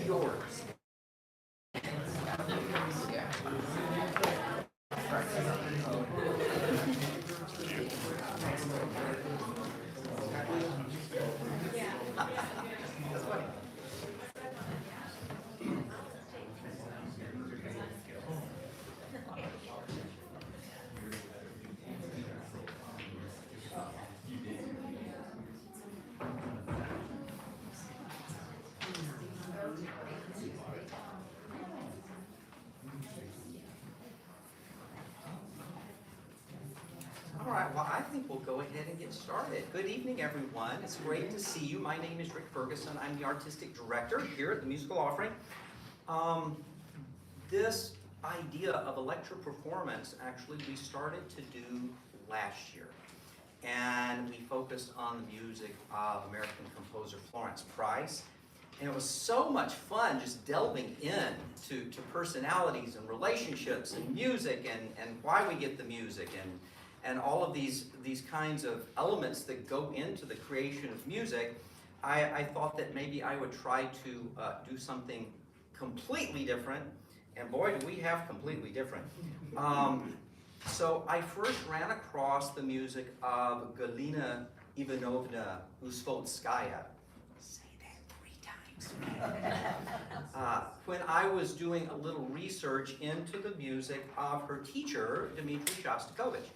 yours. All right, well, I think we'll go ahead and get started. Good evening, everyone. It's great to see you. My name is Rick Ferguson. I'm the artistic director here at the Musical Offering. This idea of electro performance, actually, we started to do last year. And we focused on the music of American composer Florence Price. And it was so much fun just delving in to personalities and relationships and music and why we get the music and all of these kinds of elements that go into the creation of music. I thought that maybe I would try to do something completely different, and boy, do we have completely different. So I first ran across the music of Galina Ivanovna Ustvolskaya. Say that 3 times. When I was doing a little research into the music of her teacher, Dmitri Shostakovich.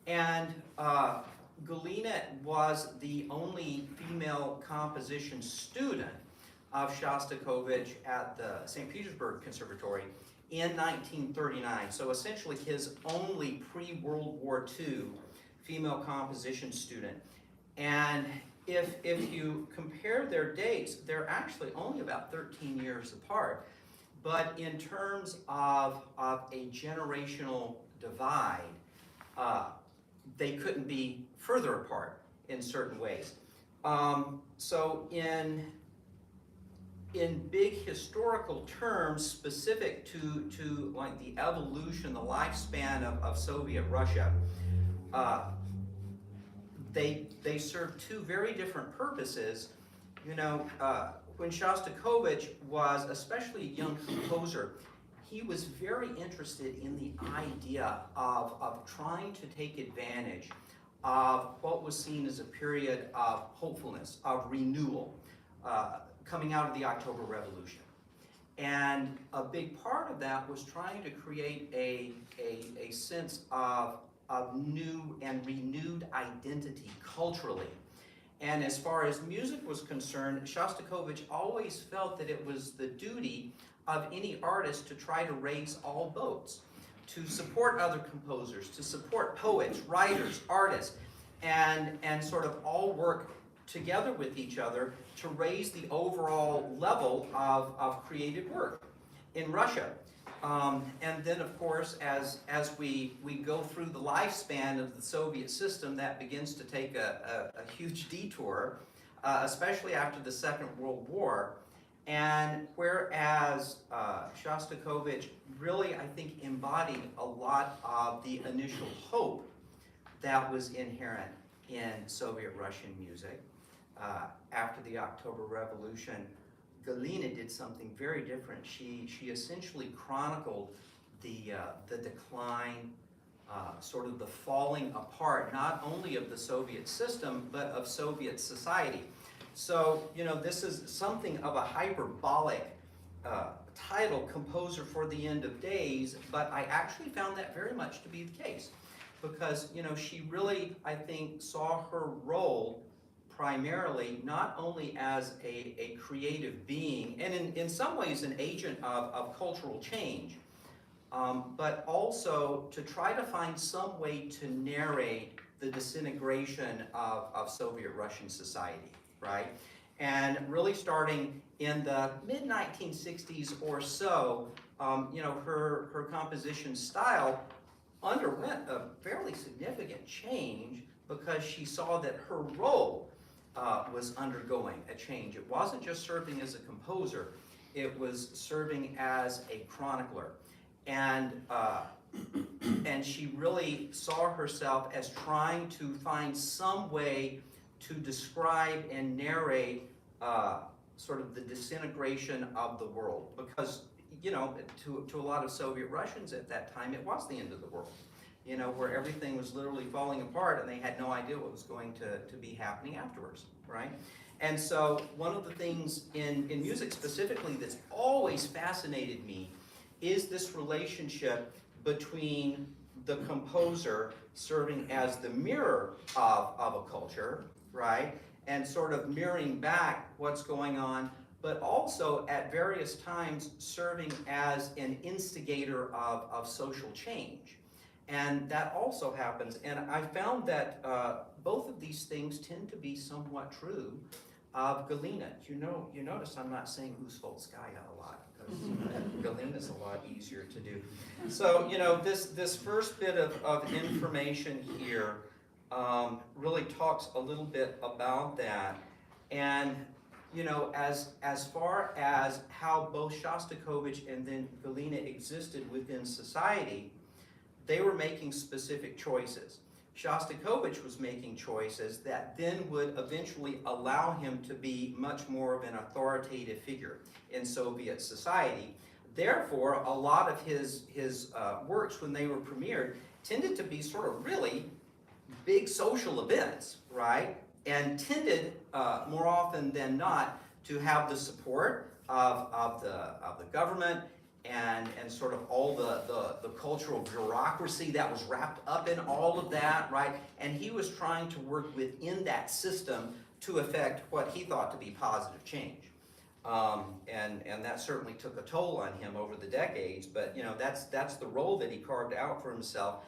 And Galina was the only female composition student of Shostakovich at the St. Petersburg Conservatory in 1939. So essentially his only pre-World War II female composition student. And if you compare their dates, they're actually only about 13 years apart. But in terms of a generational divide, they couldn't be further apart in certain ways. So in big historical terms, specific to like the evolution, the lifespan of Soviet Russia, they served two very different purposes. You know, when Shostakovich was especially a young composer, he was very interested in the idea of trying to take advantage of what was seen as a period of hopefulness, of renewal, coming out of the October Revolution. And a big part of that was trying to create a sense of new and renewed identity culturally. And as far as music was concerned, Shostakovich always felt that it was the duty of any artist to try to raise all boats, to support other composers, to support poets, writers, artists, and sort of all work together with each other to raise the overall level of creative work in Russia. And then, of course, as we go through the lifespan of the Soviet system, that begins to take a huge detour, especially after the Second World War. And whereas Shostakovich really, I think, embodied a lot of the initial hope that was inherent in Soviet Russian music, after the October Revolution, Galina did something very different. She essentially chronicled the decline, sort of the falling apart, not only of the Soviet system, but of Soviet society. So, you know, this is something of a hyperbolic title, Composer for the End of Days, but I actually found that very much to be the case. Because, you know, she really, I think, saw her role primarily not only as a creative being, and in some ways an agent of cultural change, but also to try to find some way to narrate the disintegration of Soviet Russian society, right? And really starting in the mid-1960s or so, you know, her composition style underwent a fairly significant change because she saw that her role was undergoing a change. It wasn't just serving as a composer, it was serving as a chronicler. And she really saw herself as trying to find some way to describe and narrate sort of the disintegration of the world, because, you know, to a lot of Soviet Russians at that time, it was the end of the world, you know, where everything was literally falling apart and they had no idea what was going to be happening afterwards, right? And so one of the things in music specifically that's always fascinated me is this relationship between the composer serving as the mirror of a culture, right? And sort of mirroring back what's going on, but also at various times serving as an instigator of social change. And that also happens. And I found that both of these things tend to be somewhat true of Galina. You notice I'm not saying Ustvolskaya a lot, because Galina's a lot easier to do. So, you know, this first bit of information here really talks a little bit about that. And, you know, as far as how both Shostakovich and then Galina existed within society, they were making specific choices. Shostakovich was making choices that then would eventually allow him to be much more of an authoritative figure in Soviet society. Therefore, a lot of his works, when they were premiered, tended to be sort of really big social events, right? And tended, more often than not, to have the support of the government and sort of all the cultural bureaucracy that was wrapped up in all of that, right? And he was trying to work within that system to effect what he thought to be positive change. And that certainly took a toll on him over the decades, but you know, that's the role that he carved out for himself.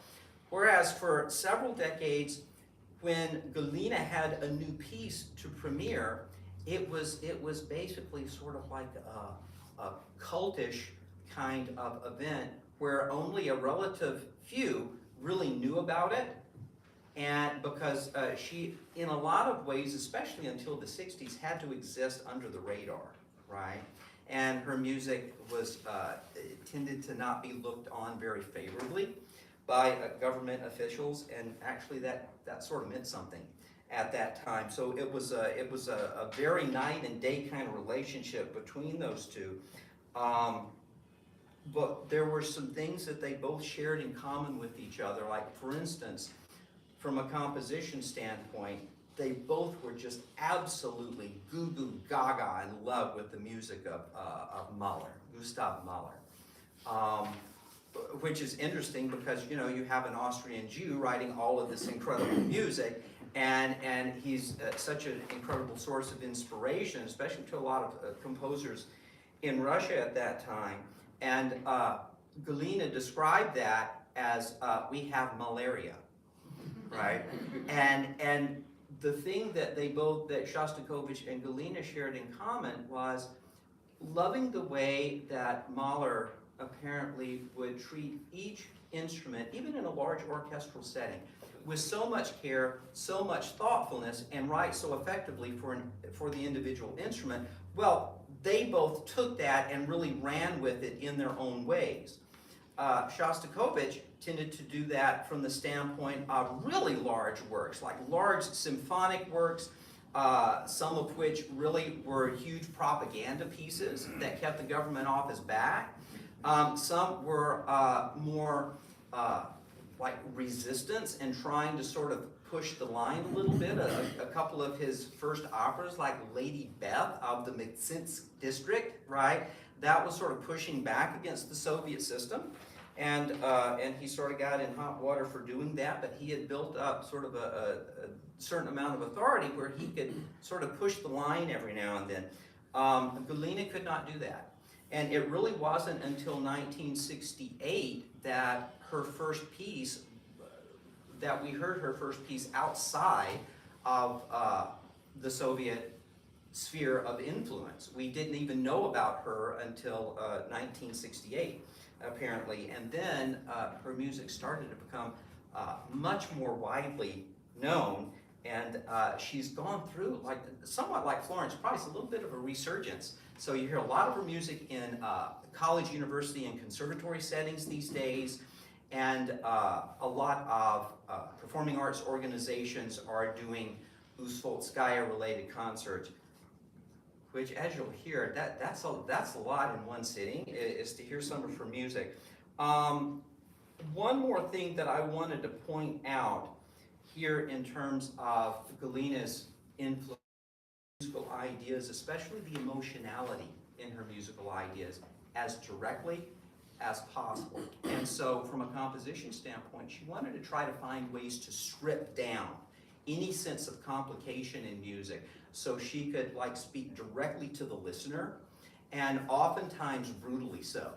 Whereas for several decades, when Galina had a new piece to premiere, it was basically sort of like a cultish kind of event where only a relative few really knew about it, and because she, in a lot of ways, especially until the 60s, had to exist under the radar, right? And her music was tended to not be looked on very favorably by government officials, and actually that sort of meant something at that time. So it was a very night and day kind of relationship between those two. But there were some things that they both shared in common with each other. Like, for instance, from a composition standpoint, they both were just absolutely goo-goo gaga in love with the music of Mahler, Gustav Mahler. Which is interesting because, you know, you have an Austrian Jew writing all of this incredible music, and he's such an incredible source of inspiration, especially to a lot of composers in Russia at that time. And Galina described that as we have malaria, right? And the thing that that Shostakovich and Galina shared in common was loving the way that Mahler apparently would treat each instrument, even in a large orchestral setting, with so much care, so much thoughtfulness, and write so effectively for the individual instrument. Well, they both took that and really ran with it in their own ways. Shostakovich tended to do that from the standpoint of really large works, like large symphonic works, some of which really were huge propaganda pieces that kept the government off his back. Some were more like resistance and trying to sort of push the line a little bit. A couple of his first operas, like Lady Beth of the Mtsinsk district, right? That was sort of pushing back against the Soviet system. And he sort of got in hot water for doing that, but he had built up sort of a certain amount of authority where he could sort of push the line every now and then. Galina could not do that. And it really wasn't until 1968 that her first piece, that we heard her first piece outside of the Soviet sphere of influence. We didn't even know about her until 1968, apparently. And then her music started to become much more widely known. And she's gone through, like, somewhat like Florence Price, a little bit of a resurgence. So you hear a lot of her music in college, university, and conservatory settings these days. And a lot of performing arts organizations are doing Ustvolskaya related concerts. which, as you'll hear, that's a lot in one sitting, is to hear some of her music. One more thing that I wanted to point out here in terms of Galina's influence, musical ideas, especially the emotionality in her musical ideas, as directly as possible. And so from a composition standpoint, she wanted to try to find ways to strip down any sense of complication in music so she could like speak directly to the listener, and oftentimes brutally so,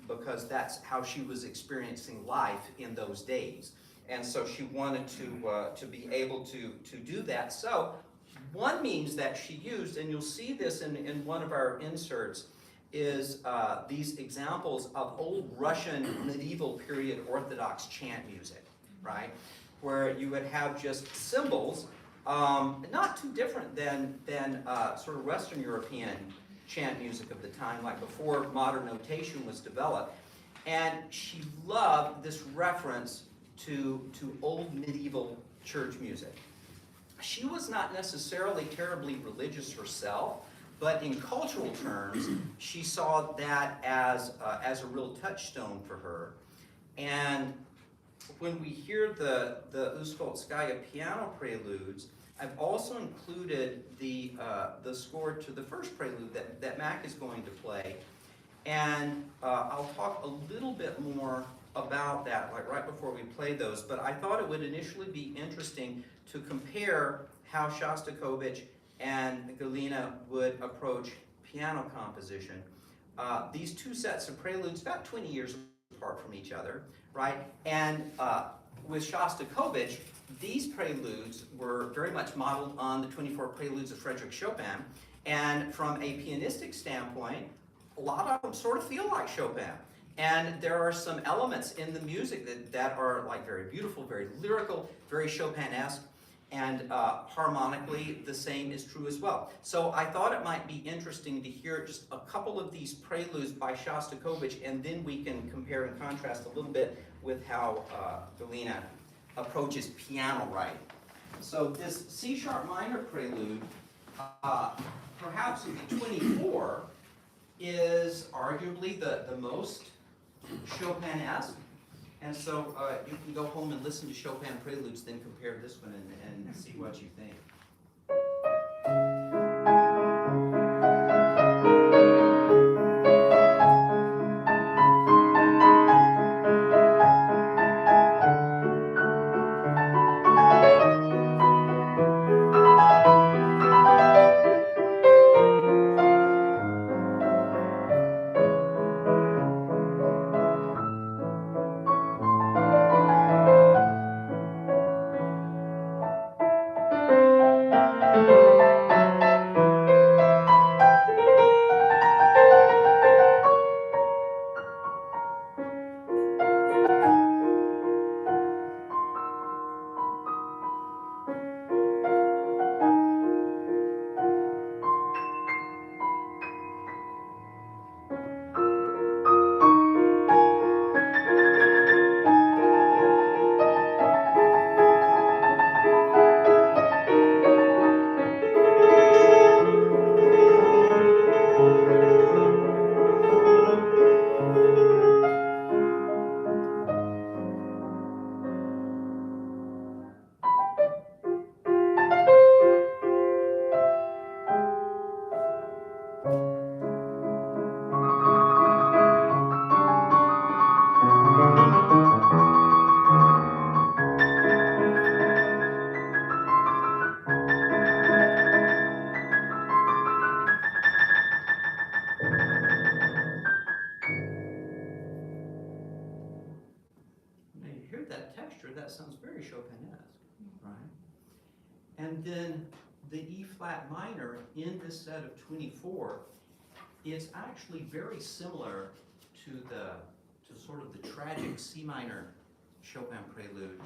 because that's how she was experiencing life in those days. And so she wanted to be able to do that. So one means that she used, and you'll see this in one of our inserts, is these examples of old Russian medieval period Orthodox chant music, right? Where you would have just symbols, not too different than sort of Western European chant music of the time, like before modern notation was developed. And she loved this reference to old medieval church music. She was not necessarily terribly religious herself, but in cultural terms, she saw that as a real touchstone for her. And when we hear the Ustvolskaya piano preludes, I've also included the score to the first prelude that Mac is going to play. And I'll talk a little bit more about that, like right before we play those, but I thought it would initially be interesting to compare how Shostakovich and Galina would approach piano composition. These two sets of preludes, about 20 years apart from each other, right? And with Shostakovich, these preludes were very much modeled on the 24 preludes of Frédéric Chopin, and from a pianistic standpoint, a lot of them sort of feel like Chopin. And there are some elements in the music that are like very beautiful, very lyrical, very Chopin-esque, and harmonically the same is true as well. So I thought it might be interesting to hear just a couple of these preludes by Shostakovich, and then we can compare and contrast a little bit with how Galina approaches piano writing. So this C-sharp minor prelude, perhaps in the 24, is arguably the most Chopin-esque. And so you can go home and listen to Chopin preludes, then compare this one and see what you think. That sounds very Chopin-esque, right? And then the E-flat minor in this set of 24 is actually very similar to sort of the tragic C minor Chopin prelude.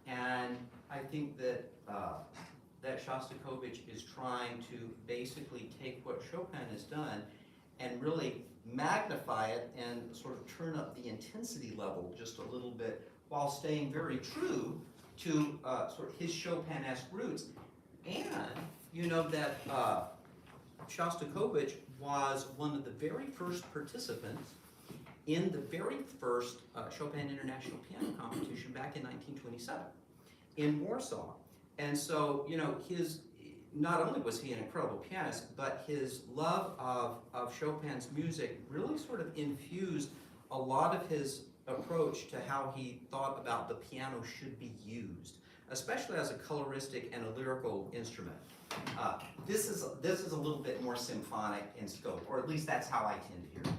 And I think that that Shostakovich is trying to basically take what Chopin has done and really magnify it and sort of turn up the intensity level just a little bit, while staying very true to sort of his Chopin-esque roots. And you know that Shostakovich was one of the very first participants in the very first Chopin International Piano Competition back in 1927 in Warsaw. And so, you know, not only was he an incredible pianist, but his love of Chopin's music really sort of infused a lot of his approach to how he thought about the piano should be used, especially as a coloristic and a lyrical instrument. This is a little bit more symphonic in scope, or at least that's how I tend to hear it.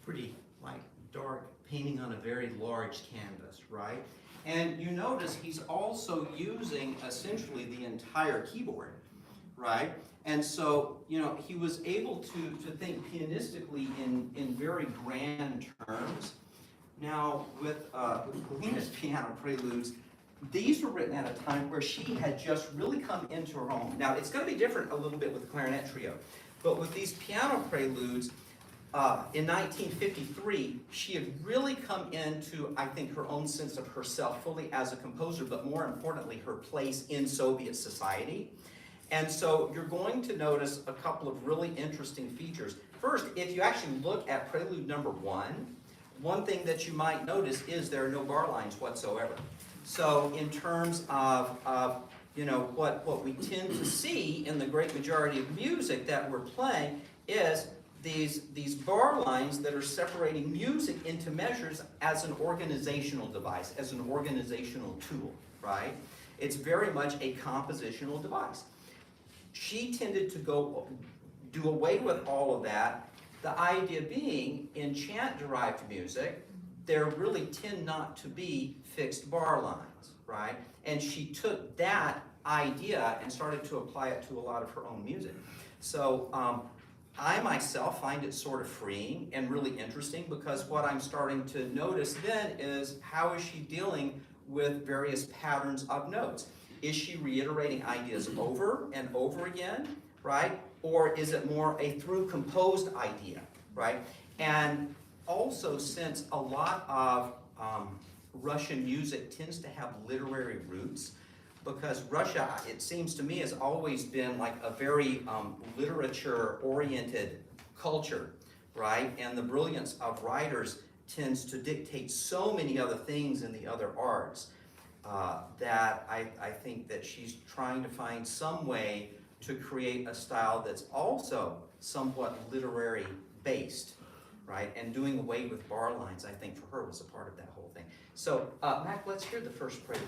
Pretty like dark painting on a very large canvas, right? And you notice he's also using essentially the entire keyboard, right? And so, you know, he was able to think pianistically in very grand terms. Now, with Galina's piano preludes, these were written at a time where she had just really come into her own. Now, it's going to be different a little bit with the clarinet trio, but with these piano preludes, in 1953, she had really come into, I think, her own sense of herself fully as a composer, but more importantly, her place in Soviet society. And so you're going to notice a couple of really interesting features. First, if you actually look at Prelude number 1, one thing that you might notice is there are no bar lines whatsoever. So in terms of you know, what we tend to see in the great majority of music that we're playing is these bar lines that are separating music into measures as an organizational device, as an organizational tool, right? It's very much a compositional device. She tended to do away with all of that, the idea being in chant-derived music, there really tend not to be fixed bar lines, right? And she took that idea and started to apply it to a lot of her own music. So I myself find it sort of freeing and really interesting, because what I'm starting to notice then is how is she dealing with various patterns of notes? Is she reiterating ideas over and over again, right? Or is it more a through composed idea, right? And also, since a lot of Russian music tends to have literary roots, because Russia, it seems to me, has always been like a very literature-oriented culture, right? And the brilliance of writers tends to dictate so many other things in the other arts that I think that she's trying to find some way to create a style that's also somewhat literary based, right? And doing away with bar lines, I think, for her was a part of that whole thing. So, Mac, let's hear the first prelude.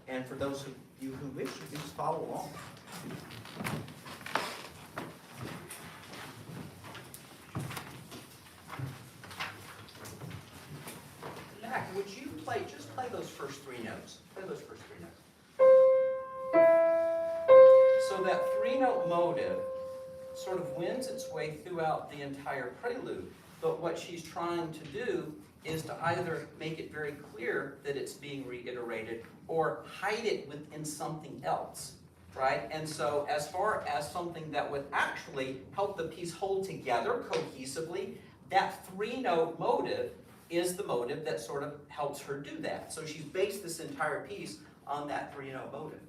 And for those of you who wish, you can just follow along. Mac, would you just play those first three notes? Play those first three notes. three-note motive sort of wins its way throughout the entire prelude, but what she's trying to do is to either make it very clear that it's being reiterated or hide it within something else, right? And so as far as something that would actually help the piece hold together cohesively, that three-note motive is the motive that sort of helps her do that. So she's based this entire piece on that three-note motive.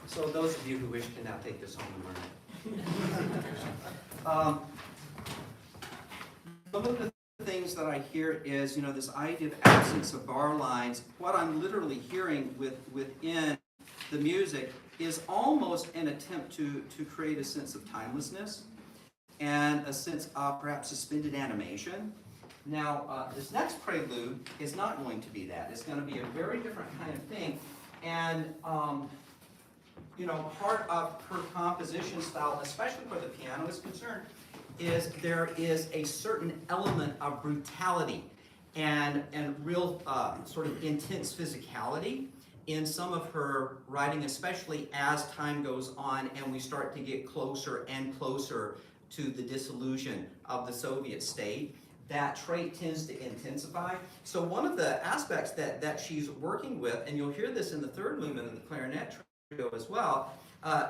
So those of you who wish can now take this home and learn it. Some of the things that I hear is, this idea of absence of bar lines. What I'm literally hearing within the music is almost an attempt to create a sense of timelessness and a sense of perhaps suspended animation. Now, this next prelude is not going to be that. It's going to be a very different kind of thing. And part of her composition style, especially where the piano is concerned, is there is a certain element of brutality and real sort of intense physicality in some of her writing, especially as time goes on and we start to get closer and closer to the dissolution of the Soviet state. That trait tends to intensify. So one of the aspects that she's working with, and you'll hear this in the third movement of the clarinet trio as well,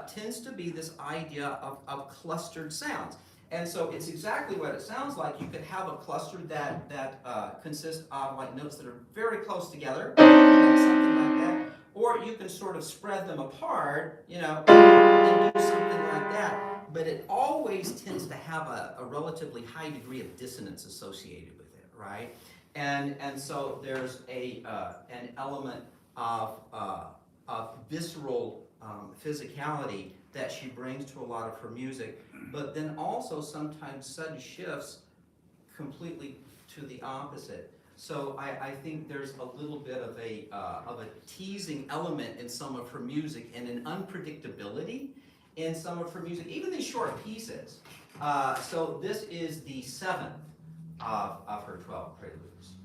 tends to be this idea of clustered sounds. And so it's exactly what it sounds like. You could have a cluster that consists of like notes that are very close together, something like that, or you can sort of spread them apart, and do something like that. But it always tends to have a relatively high degree of dissonance associated with it, right? And so there's an element of visceral physicality that she brings to a lot of her music, but then also sometimes sudden shifts completely to the opposite. So I think there's a little bit of a teasing element in some of her music and an unpredictability in some of her music, even these short pieces. So this is the 7th of her 12 preludes.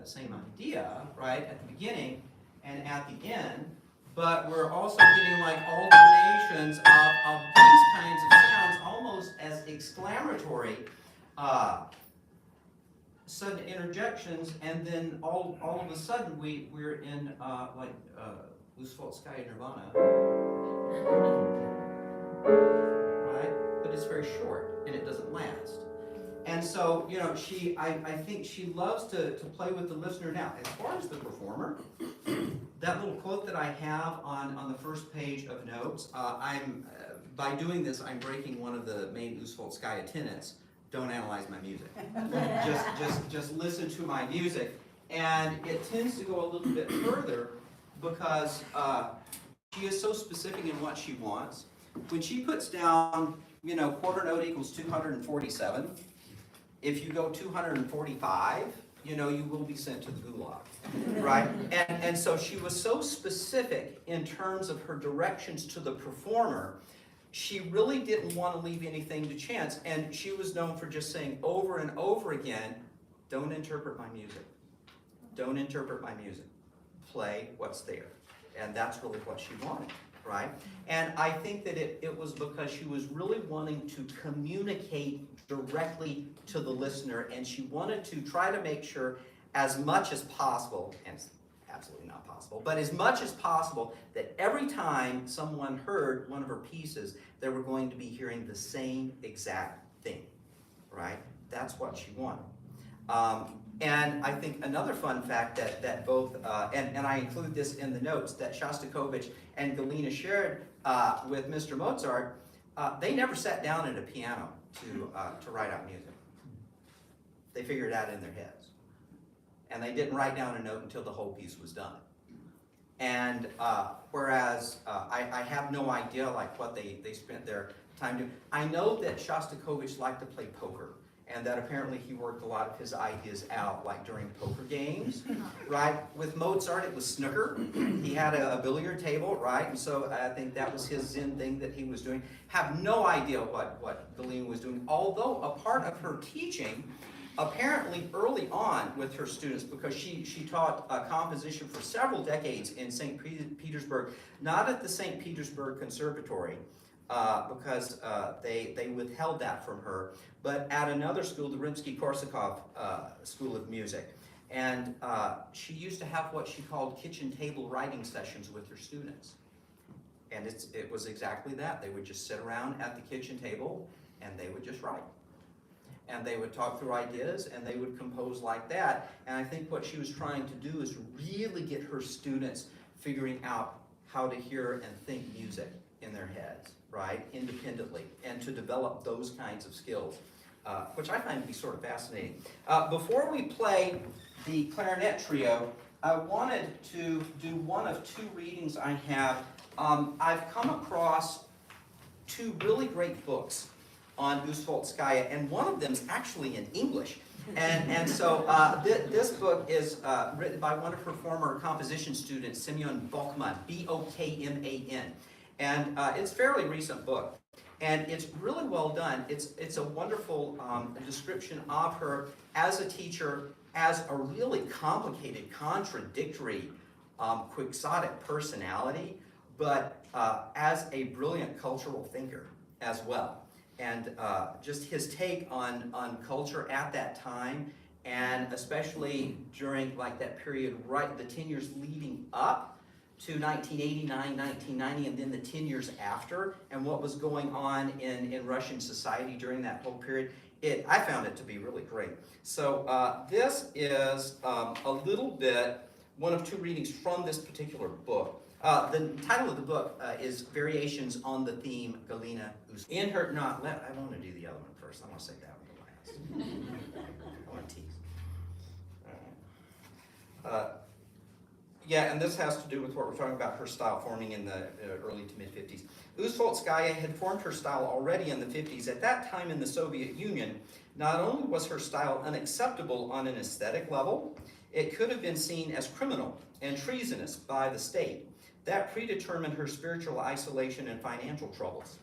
same idea, right, at the beginning and at the end, but we're also getting like alternations of these kinds of sounds almost as exclamatory sudden interjections, and then all of a sudden we're in Ustvolskaya Nirvana, right? But it's very short and it doesn't last. And so, you know, I think she loves to play with the listener. Now, as far as the performer, that little quote that I have on the first page of notes, by doing this, I'm breaking one of the main Ustvolskaya tenets. Don't analyze my music. just listen to my music. And it tends to go a little bit further because she is so specific in what she wants. When she puts down, you know, quarter note equals 247, if you go 245, you know, you will be sent to the gulag, right? And so she was so specific in terms of her directions to the performer. She really didn't want to leave anything to chance, and she was known for just saying over and over again, don't interpret my music. Don't interpret my music. Play what's there. And that's really what she wanted, right? And I think that it was because she was really wanting to communicate directly to the listener, and she wanted to try to make sure as much as possible, and it's absolutely not possible, but as much as possible, that every time someone heard one of her pieces, they were going to be hearing the same exact thing, right? That's what she wanted. And I think another fun fact that both, and I include this in the notes, that Shostakovich and Galina shared with Mr. Mozart, they never sat down at a piano to write out music. They figured it out in their heads. And they didn't write down a note until the whole piece was done. And whereas I have no idea like what they spent their time doing. I know that Shostakovich liked to play poker, and that apparently he worked a lot of his ideas out like during poker games, right? With Mozart, it was snooker. He had a billiard table, right? And so I think that was his Zen thing that he was doing. Have no idea what Galina was doing, although a part of her teaching, apparently early on with her students, because she taught composition for several decades in St. Petersburg, not at the St. Petersburg Conservatory, because they withheld that from her, but at another school, the Rimsky-Korsakov School of Music. And she used to have what she called kitchen table writing sessions with her students. And it was exactly that. They would just sit around at the kitchen table and they would just write. And they would talk through ideas and they would compose like that. And I think what she was trying to do is really get her students figuring out how to hear and think music in their heads, right, independently, and to develop those kinds of skills, which I find to be sort of fascinating. Before we play the clarinet trio, I wanted to do one of two readings I have. I've come across two really great books on Ustvolskaya, and one of them is actually in English. And so this book is written by one of her former composition students, Semyon Bokman, B-O-K-M-A-N. And it's a fairly recent book. And it's really well done. It's a wonderful description of her as a teacher, as a really complicated, contradictory, quixotic personality, but as a brilliant cultural thinker as well. And just his take on culture at that time, and especially during like that period, right, the 10 years leading up to 1989, 1990, and then the 10 years after, and what was going on in Russian society during that whole period. I found it to be really great. So this is a little bit, one of two readings from this particular book. The title of the book is Variations on the Theme Galina. In her, I want to do the other one first. I want to say that one last. I want to tease. All right. Yeah, and this has to do with what we're talking about, her style forming in the early to mid-50s. Ustvolskaya had formed her style already in the 50s. At that time in the Soviet Union, not only was her style unacceptable on an aesthetic level, it could have been seen as criminal and treasonous by the state. That predetermined her spiritual isolation and financial troubles.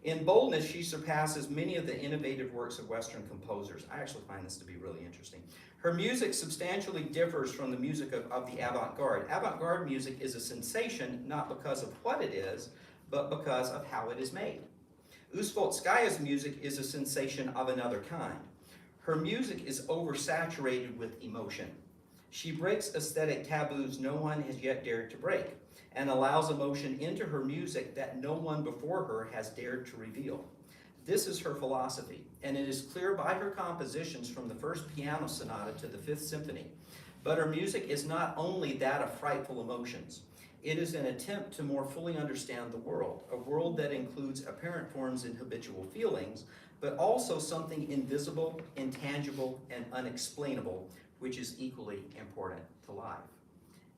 In boldness, she surpasses many of the innovative works of Western composers. I actually find this to be really interesting. Her music substantially differs from the music of the avant-garde. Avant-garde music is a sensation not because of what it is, but because of how it is made. Ustvolskaya's music is a sensation of another kind. Her music is oversaturated with emotion. She breaks aesthetic taboos no one has yet dared to break, and allows emotion into her music that no one before her has dared to reveal. This is her philosophy, and it is clear by her compositions from the first piano sonata to the Fifth Symphony. But her music is not only that of frightful emotions. It is an attempt to more fully understand the world, a world that includes apparent forms and habitual feelings, but also something invisible, intangible, and unexplainable, which is equally important to life.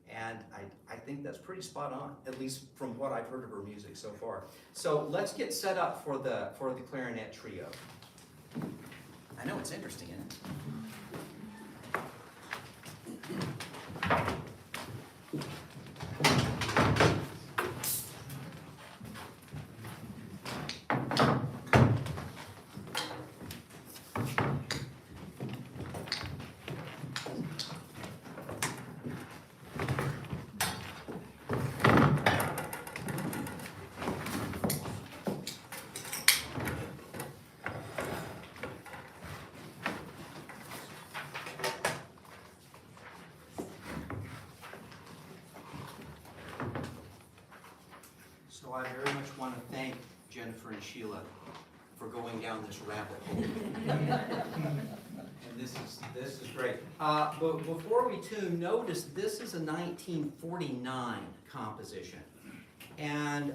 And I think that's pretty spot on, at least from what I've heard of her music so far. So let's get set up for the clarinet trio. I know it's interesting, isn't it? So I very much want to thank Jennifer and Sheila for going down this rabbit hole. And this is great. But before we tune, notice this is a 1949 composition. And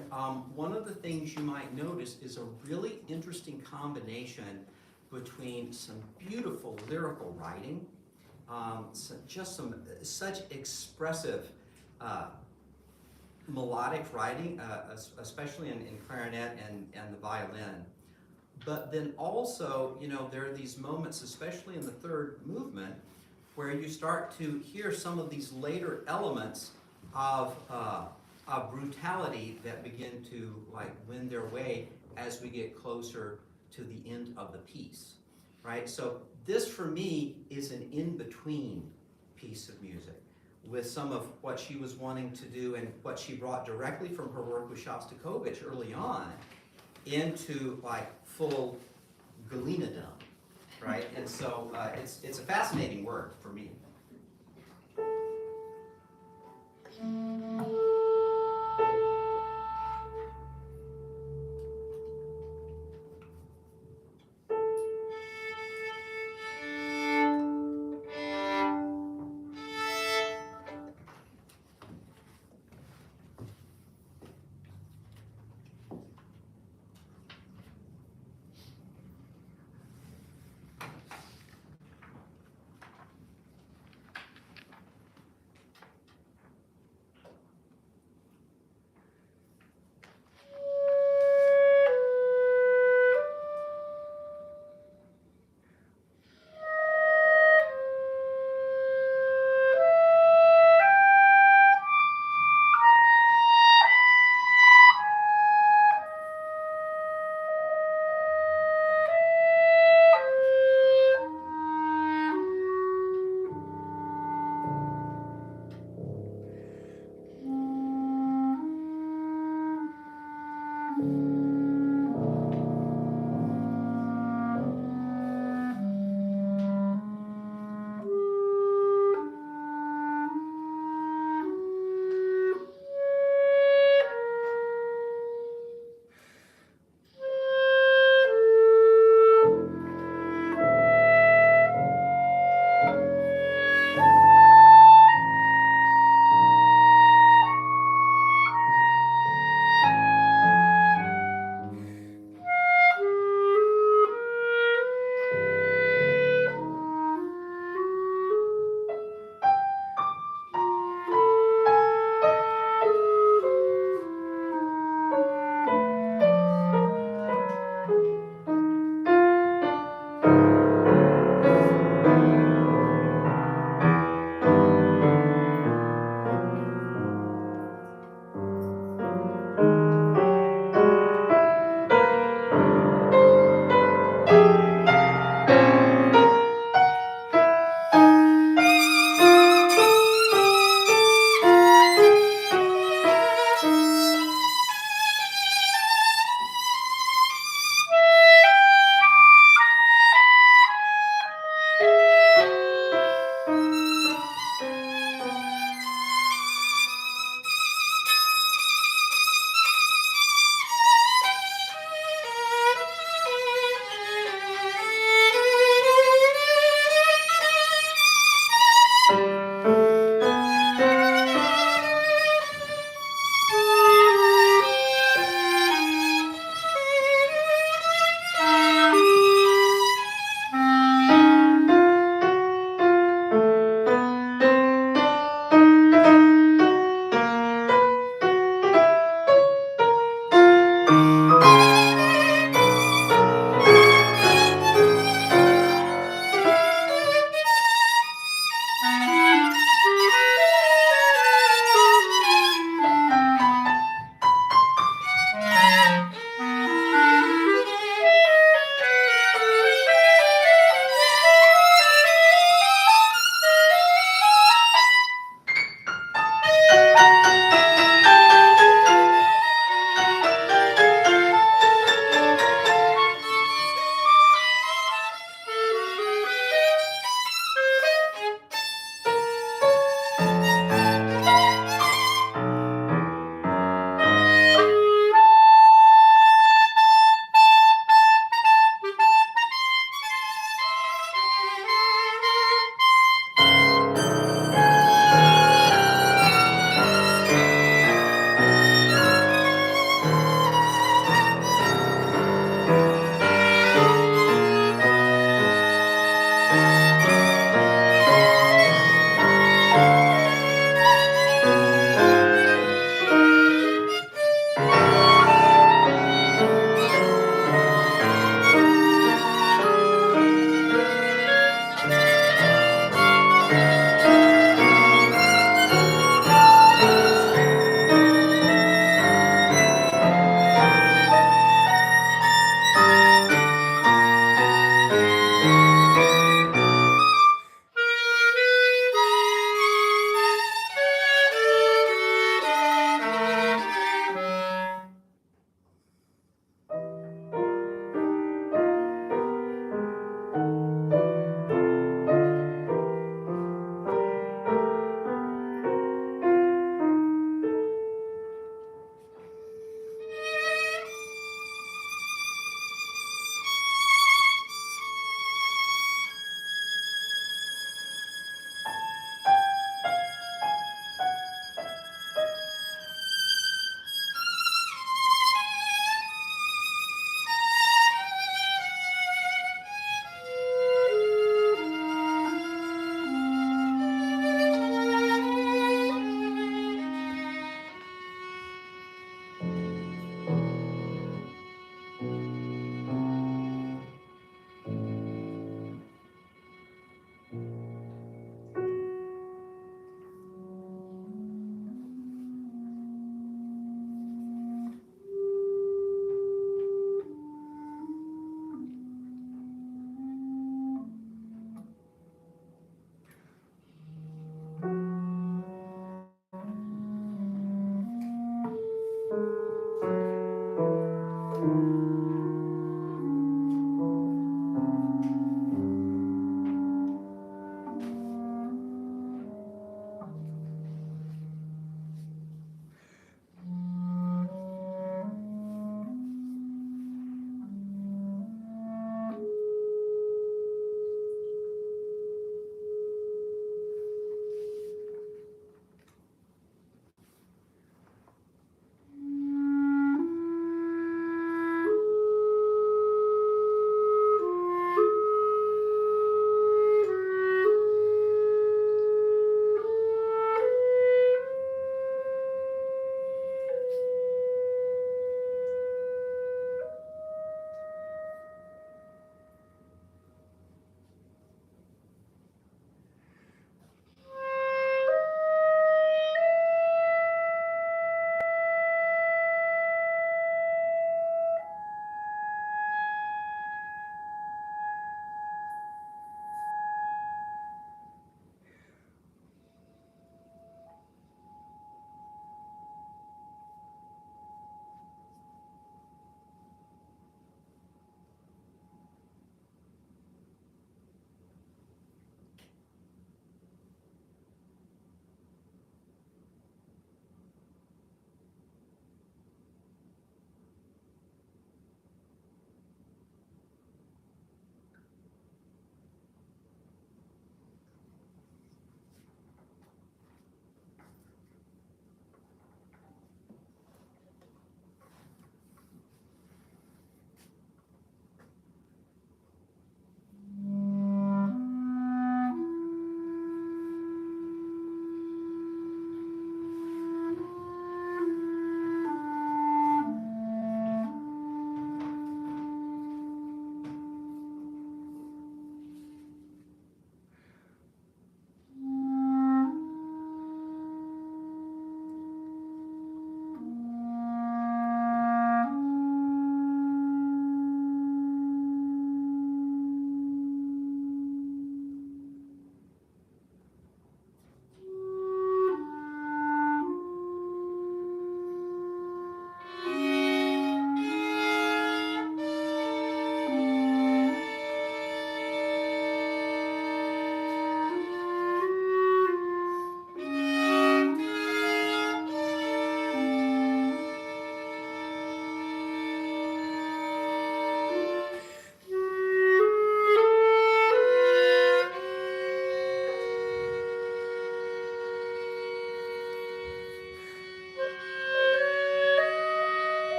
one of the things you might notice is a really interesting combination between some beautiful lyrical writing, such expressive melodic writing, especially in clarinet and the violin. But then also, you know, there are these moments, especially in the third movement, where you start to hear some of these later elements of brutality that begin to like win their way as we get closer to the end of the piece, right? So this for me is an in-between piece of music with some of what she was wanting to do and what she brought directly from her work with Shostakovich early on into like full Galina-dom, right? And so it's a fascinating work for me.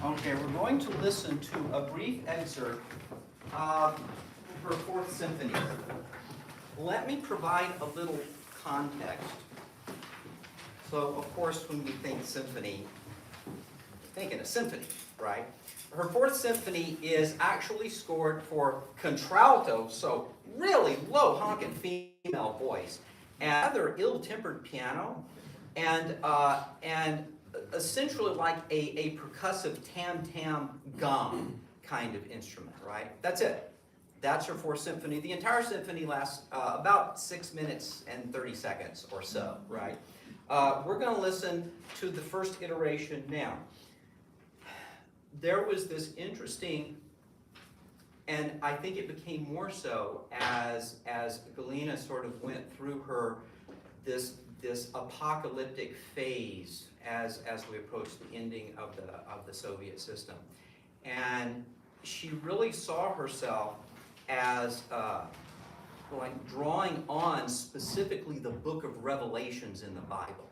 Okay, we're going to listen to a brief excerpt of her Fourth Symphony. Let me provide a little context. So, of course, when we think symphony, we're thinking a symphony, right? Her Fourth Symphony is actually scored for contralto, so really low honking female voice, and rather ill-tempered piano, and essentially like a percussive tam-tam gong kind of instrument, right? That's it. That's her Fourth Symphony. The entire symphony lasts about 6 minutes and 30 seconds or so, right? We're going to listen to the first iteration now. There was this interesting, and I think it became more so as Galina sort of went through this apocalyptic phase as we approach the ending of the Soviet system, and she really saw herself as like drawing on specifically the book of Revelations in the Bible,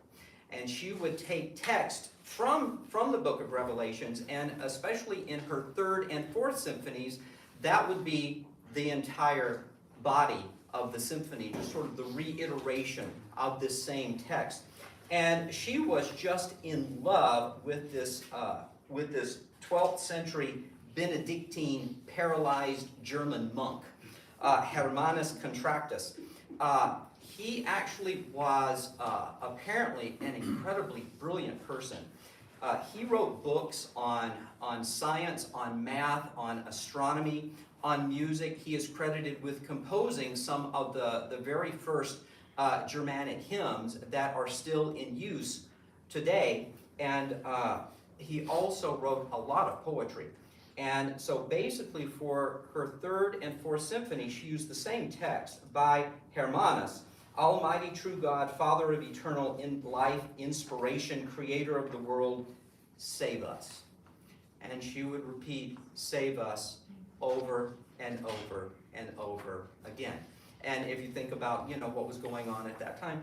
and she would take text from the book of Revelations, and especially in her Third and Fourth Symphonies, that would be the entire body of the symphony, just sort of the reiteration of this same text. And she was just in love with this 12th century Benedictine paralyzed German monk, Hermannus Contractus. He actually was apparently an incredibly brilliant person. He wrote books on science, on math, on astronomy, on music. He is credited with composing some of the very first Germanic hymns that are still in use today. And he also wrote a lot of poetry. And so basically for her third and fourth symphony, she used the same text by Hermanus, Almighty true God, Father of eternal life, inspiration, creator of the world, save us. And she would repeat, save us, over and over and over again. And if you think about, what was going on at that time,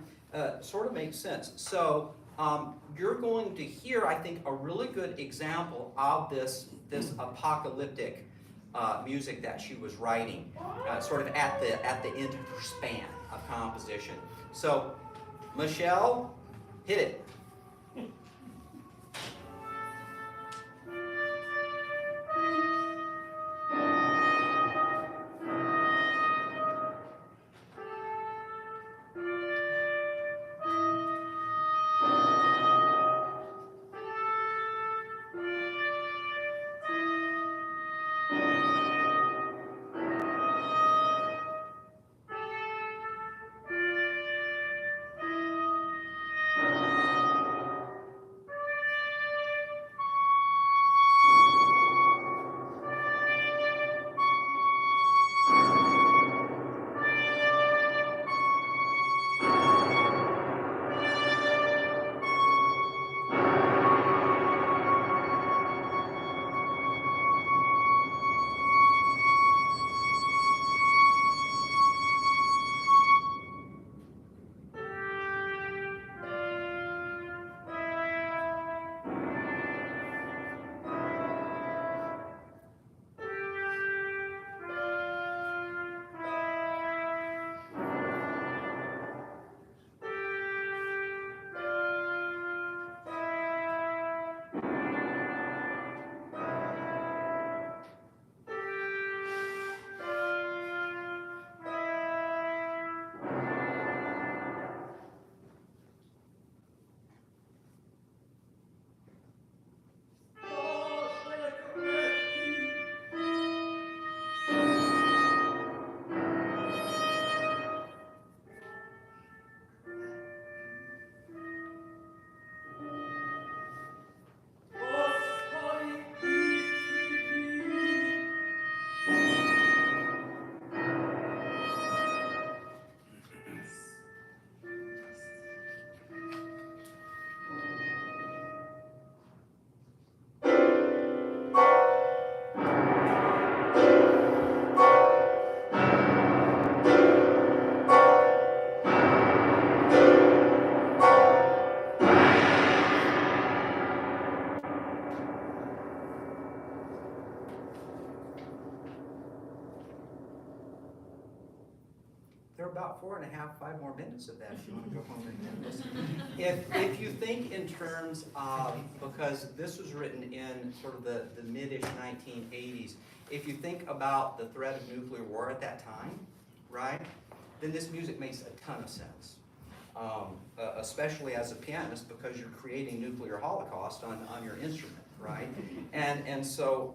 sort of makes sense. So you're going to hear, I think, a really good example of this apocalyptic music that she was writing, sort of at the end of her span of composition. So, Michelle, hit it. There are about 5 more minutes of that if you want to go home and listen. If you think in terms of, because this was written in sort of the mid-ish 1980s, if you think about the threat of nuclear war at that time, right, then this music makes a ton of sense. Especially as a pianist, because you're creating nuclear holocaust on your instrument, right? And so,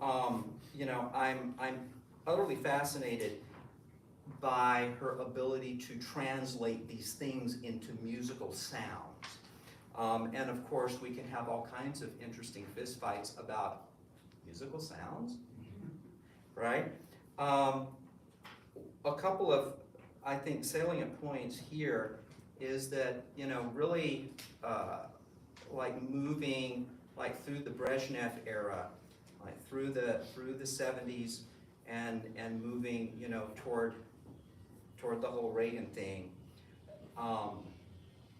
I'm utterly fascinated by her ability to translate these things into musical sounds. And of course, we can have all kinds of interesting fistfights about musical sounds, right? A couple of, I think, salient points here is that, really like moving like through the Brezhnev era, like through the 70s and moving, toward the whole Reagan thing,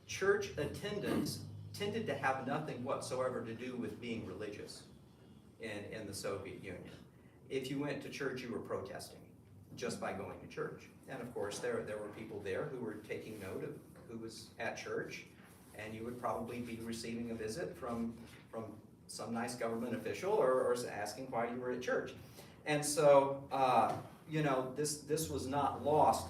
church attendance tended to have nothing whatsoever to do with being religious in the Soviet Union. If you went to church, you were protesting just by going to church. And of course, there were people there who were taking note of who was at church, and you would probably be receiving a visit from some nice government official or asking why you were at church. And so, this was not lost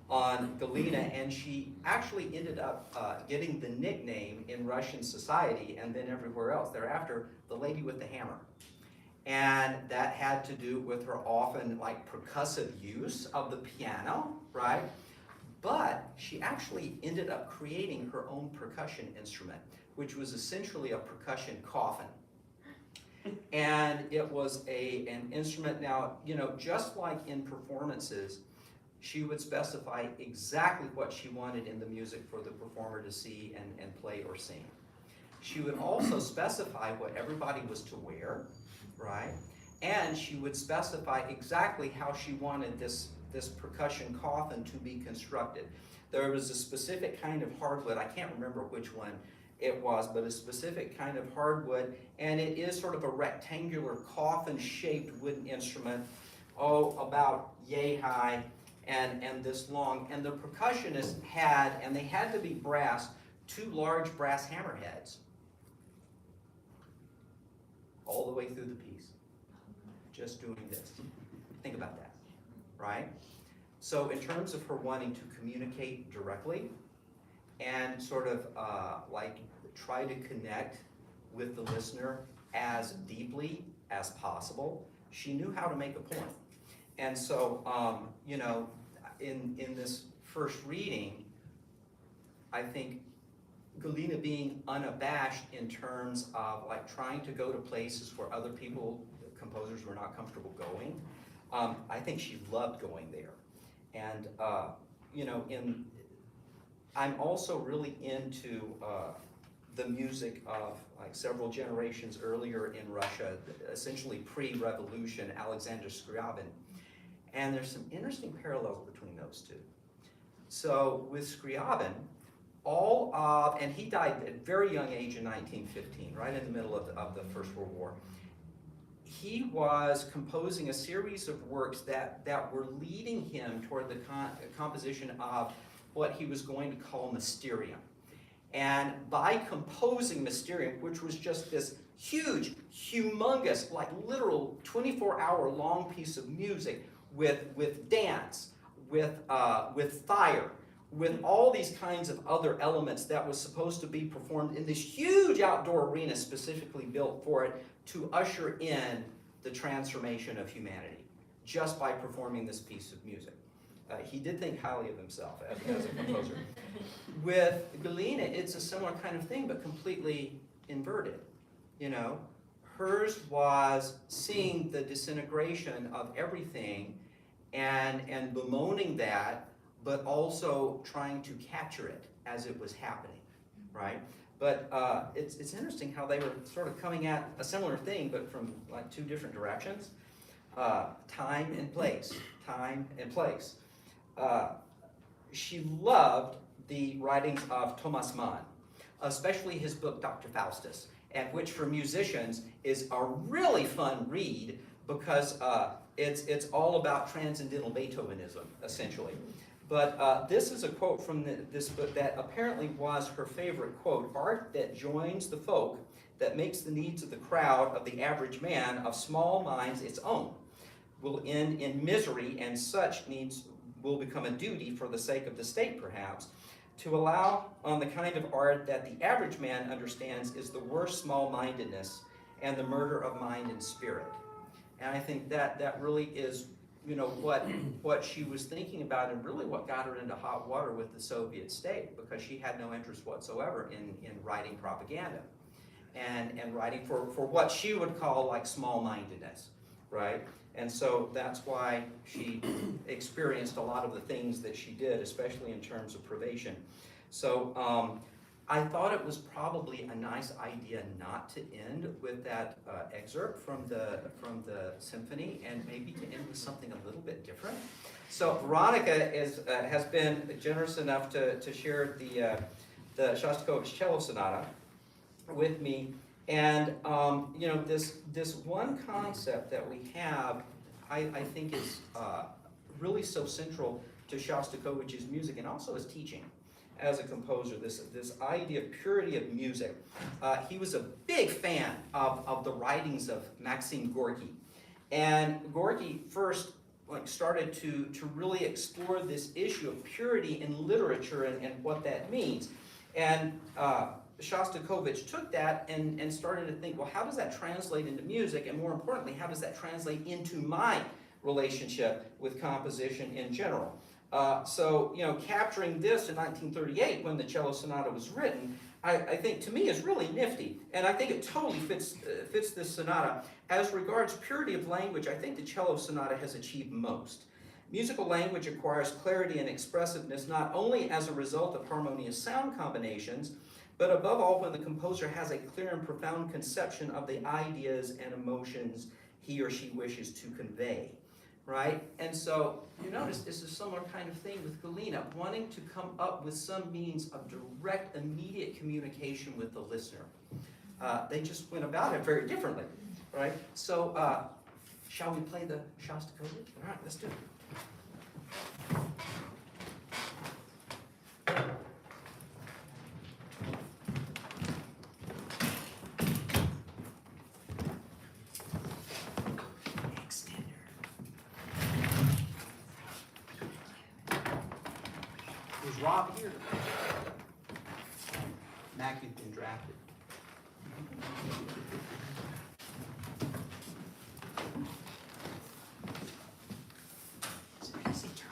on Galina, and she actually ended up getting the nickname in Russian society and then everywhere else thereafter, the lady with the hammer. And that had to do with her often like percussive use of the piano, right? But she actually ended up creating her own percussion instrument, which was essentially a percussion coffin. And it was an instrument. Now, you know, just like in performances, she would specify exactly what she wanted in the music for the performer to see and play or sing. She would also specify what everybody was to wear, right? And she would specify exactly how she wanted this percussion coffin to be constructed. There was a specific kind of hardwood, I can't remember which one it was, but a specific kind of hardwood, and it is sort of a rectangular coffin-shaped wooden instrument, about yay high and this long. And the percussionists had, and they had to be brass, 2 large brass hammerheads all the way through the piece, just doing this. Think about that, right? So in terms of her wanting to communicate directly and sort of like try to connect with the listener as deeply as possible, she knew how to make a point. And so, you know, in this first reading, I think Galina being unabashed in terms of like trying to go to places where other people, composers, were not comfortable going. I think she loved going there. And, you know, I'm also really into the music of like several generations earlier in Russia, essentially pre-revolution, Alexander Scriabin. And there's some interesting parallels between those two. So with Scriabin, and he died at a very young age in 1915, right in the middle of the First World War. He was composing a series of works that were leading him toward the composition of what he was going to call Mysterium. And by composing Mysterium, which was just this huge, humongous, like literal 24-hour long piece of music with dance, with fire, with all these kinds of other elements that was supposed to be performed in this huge outdoor arena specifically built for it to usher in the transformation of humanity just by performing this piece of music. He did think highly of himself as a composer. With Galina, it's a similar kind of thing, but completely inverted. You know, hers was seeing the disintegration of everything and bemoaning that, but also trying to capture it as it was happening, right? But it's interesting how they were sort of coming at a similar thing, but from like 2 different directions. Time and place, time and place. She loved the writings of Thomas Mann, especially his book, Dr. Faustus, and which for musicians is a really fun read because it's all about transcendental Beethovenism, essentially. But this is a quote from this book that apparently was her favorite quote: "Art that joins the folk, that makes the needs of the crowd, of the average man, of small minds its own, will end in misery, and such needs will become a duty for the sake of the state, perhaps, to allow on the kind of art that the average man understands is the worst small-mindedness and the murder of mind and spirit." And I think that really is, you know, what she was thinking about, and really what got her into hot water with the Soviet state, because she had no interest whatsoever in writing propaganda and writing for what she would call like small-mindedness, right? And so that's why she experienced a lot of the things that she did, especially in terms of privation. So I thought it was probably a nice idea not to end with that excerpt from the symphony, and maybe to end with something a little bit different. So Veronica has been generous enough to share the Shostakovich cello sonata with me. And you know, this one concept that we have, I think is really so central to Shostakovich's music and also his teaching as a composer. This idea of purity of music. He was a big fan of the writings of Maxim Gorky, and Gorky first started to really explore this issue of purity in literature and what that means. And Shostakovich took that and started to think, well, how does that translate into music? And more importantly, how does that translate into my relationship with composition in general? So, capturing this in 1938 when the cello sonata was written, I think to me is really nifty, and I think it totally fits this sonata. As regards purity of language, I think the cello sonata has achieved most. Musical language acquires clarity and expressiveness not only as a result of harmonious sound combinations, but above all when the composer has a clear and profound conception of the ideas and emotions he or she wishes to convey. Right? And so you notice this is a similar kind of thing with Galina, wanting to come up with some means of direct, immediate communication with the listener. They just went about it very differently, right? So shall we play the Shostakovich? All right, let's do it. Is Rob here? Mac, you've been drafted. It's an easy turn.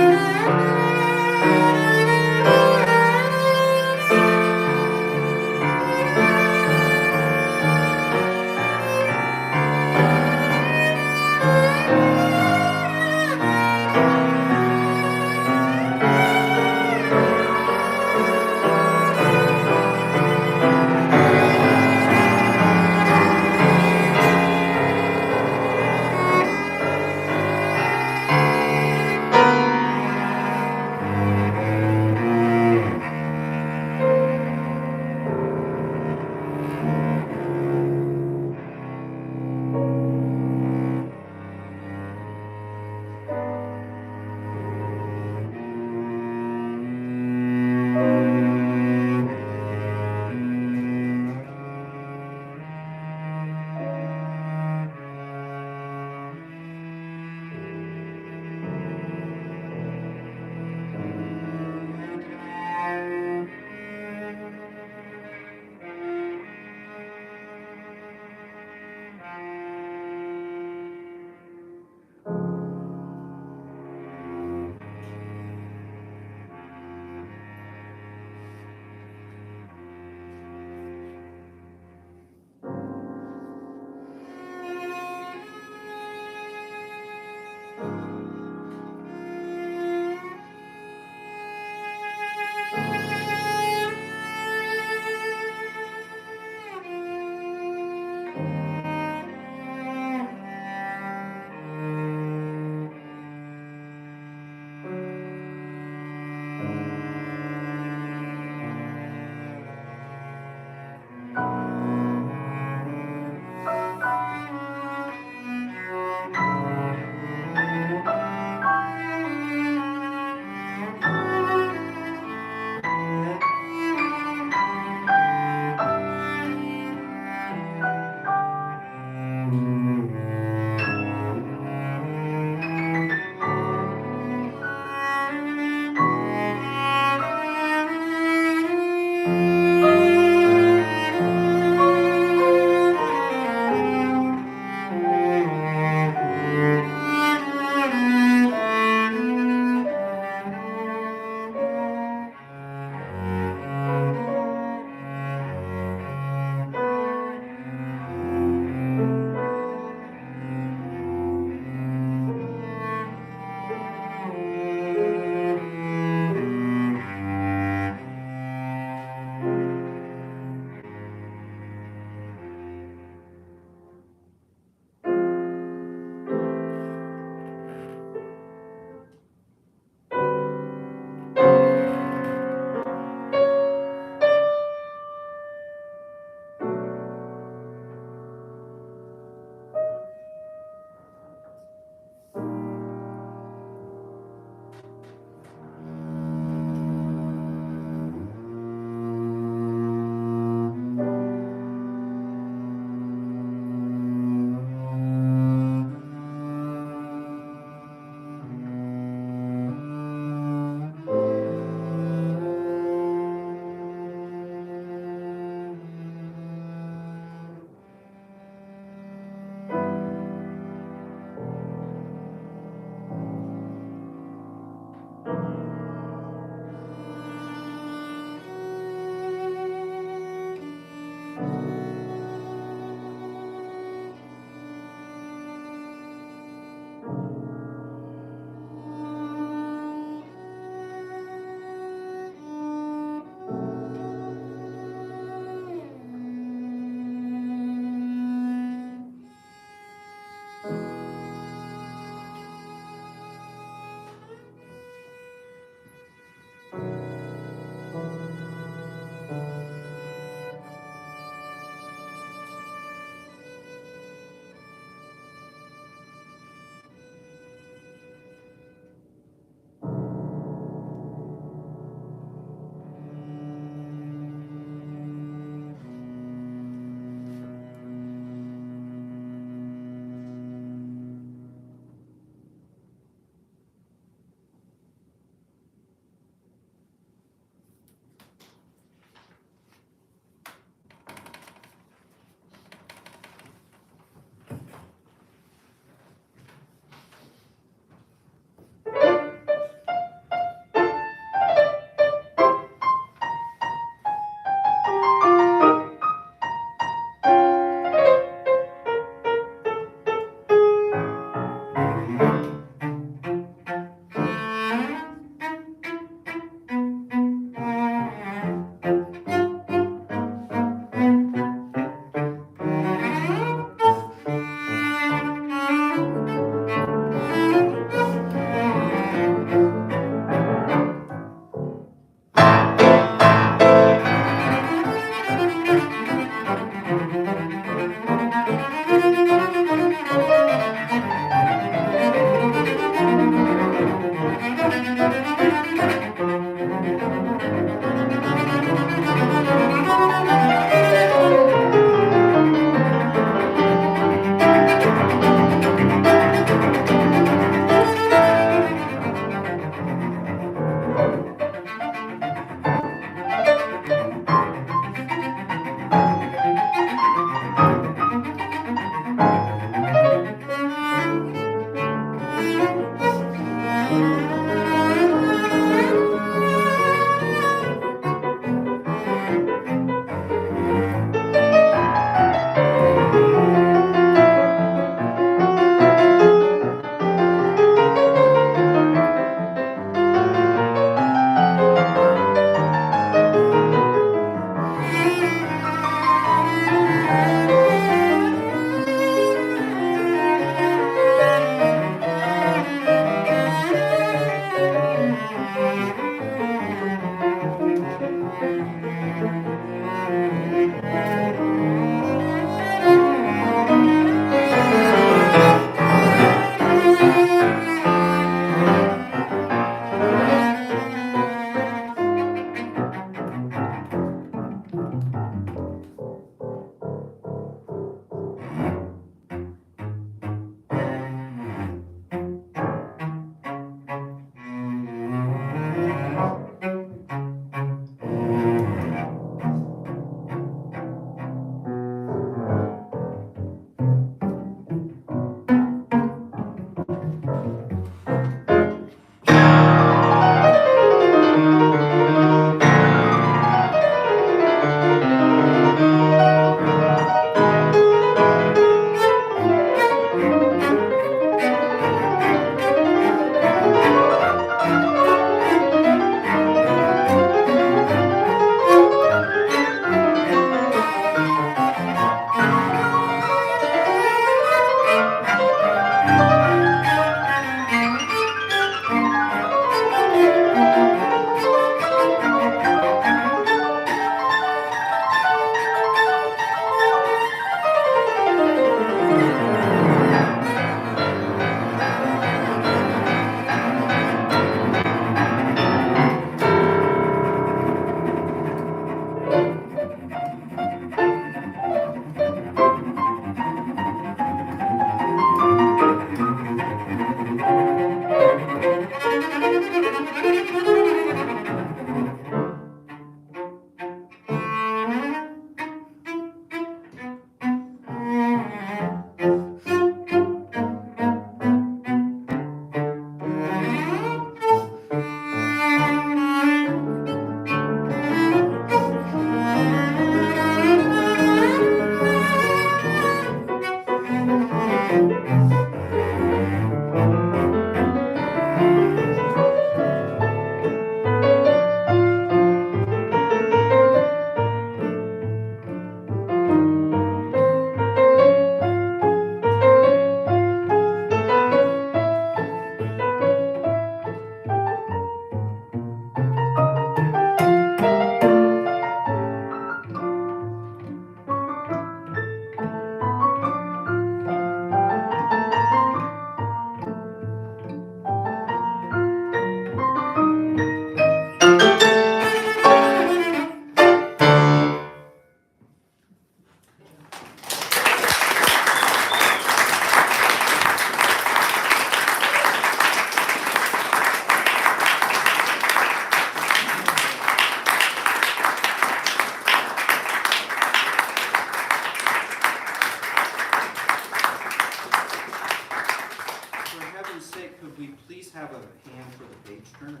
you please have a hand for the page turner?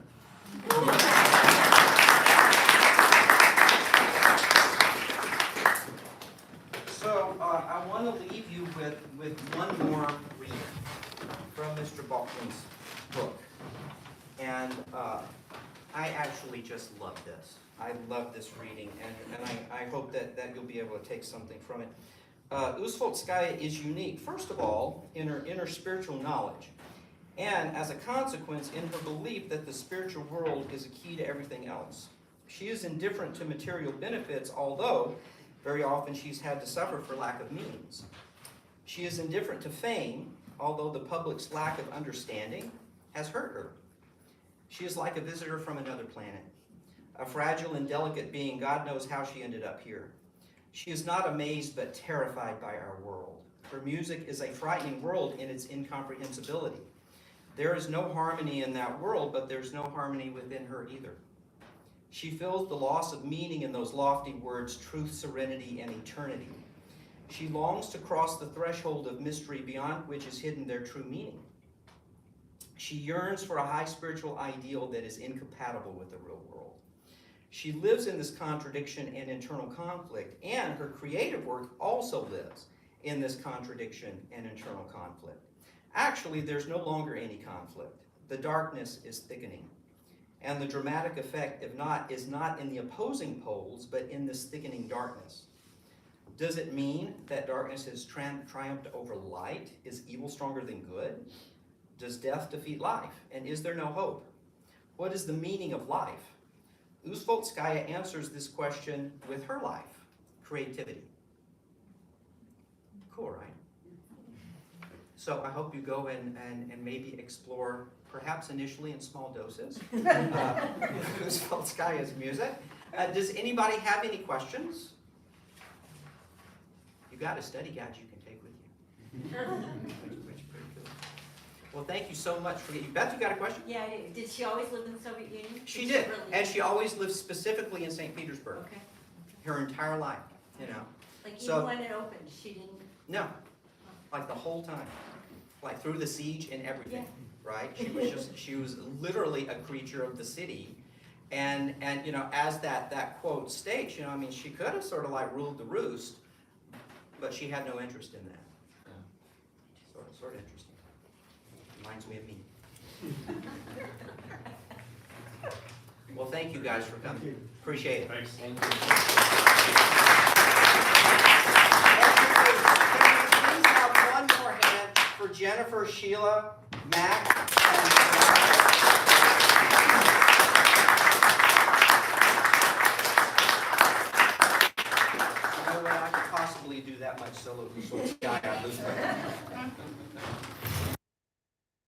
So I want to leave you with one more reading from Mr. Baldwin's book. And I actually just love this. I love this reading, and I hope that you'll be able to take something from it. Ustvolskaya is unique, first of all, in her inner spiritual knowledge, and as a consequence, in her belief that the spiritual world is a key to everything else. She is indifferent to material benefits, although very often she's had to suffer for lack of means. She is indifferent to fame, although the public's lack of understanding has hurt her. She is like a visitor from another planet, a fragile and delicate being. God knows how she ended up here. She is not amazed but terrified by our world. Her music is a frightening world in its incomprehensibility. There is no harmony in that world, but there's no harmony within her either. She feels the loss of meaning in those lofty words, truth, serenity, and eternity. She longs to cross the threshold of mystery beyond which is hidden their true meaning. She yearns for a high spiritual ideal that is incompatible with the real world. She lives in this contradiction and internal conflict, and her creative work also lives in this contradiction and internal conflict. Actually, there's no longer any conflict. The darkness is thickening. And the dramatic effect is not in the opposing poles, but in this thickening darkness. Does it mean that darkness has triumphed over light? Is evil stronger than good? Does death defeat life? And is there no hope? What is the meaning of life? Ustvolskaya answers this question with her life, creativity. Cool, right? So I hope you go and maybe explore, perhaps initially in small doses, Ustvolskaya's music. Does anybody have any questions? You got a study guide you can take with you. Which is pretty cool. Well, thank you so much for getting. Beth, you got a question? Yeah, I do. Did she always live in the Soviet Union? She did, and she always lived specifically in St. Petersburg. Okay. Her entire life, you know. Like So- even when it opened, she didn't. No, like the whole time, like through the siege and everything, Yeah. right? She was literally a creature of the city, and you know, as that quote states, you know, I mean, she could have sort of like ruled the roost, but she had no interest in that. Sort of interesting. Reminds me of me. Well, thank you guys for coming. Appreciate it. Thanks. Thank you. Please have one more hand for Jennifer, Sheila, Matt,